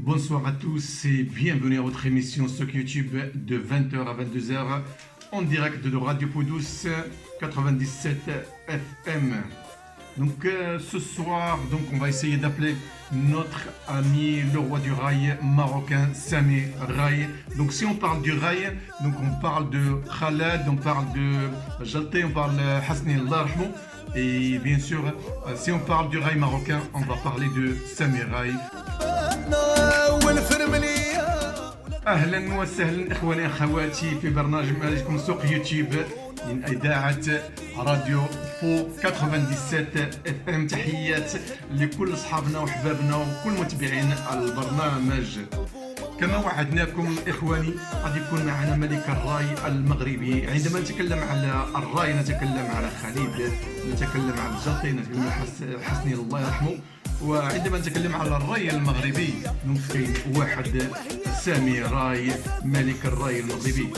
Bonsoir à tous et bienvenue à votre émission sur YouTube de 20h à 22h en direct de Radio Podous 97 FM. Donc ce soir, on va essayer d'appeler notre ami le roi du rail marocain Sami Rai. Donc si on parle du rail, donc on parle de Khaled, on parle de Jalté, on parle de Hasni Allah rahmou. Et bien sûr, si on parle du rail marocain, on va parler de Sami Rai. اهلا وسهلا اخواني اخواتي في برنامج معكم سوق يوتيوب من اذاعه راديو فو 97 اف ام. تحيات لكل اصحابنا وحبابنا وكل متابعين البرنامج. كما وعدناكم اخواني غادي يكون معنا ملك الراي المغربي. عندما نتكلم على الراي نتكلم على خليل، نتكلم على الجلطي، نتكلم على حسني الله يرحمه. وعندما نتكلم على الراي المغربي كاين واحد سامي راي ملك الراي المغربي.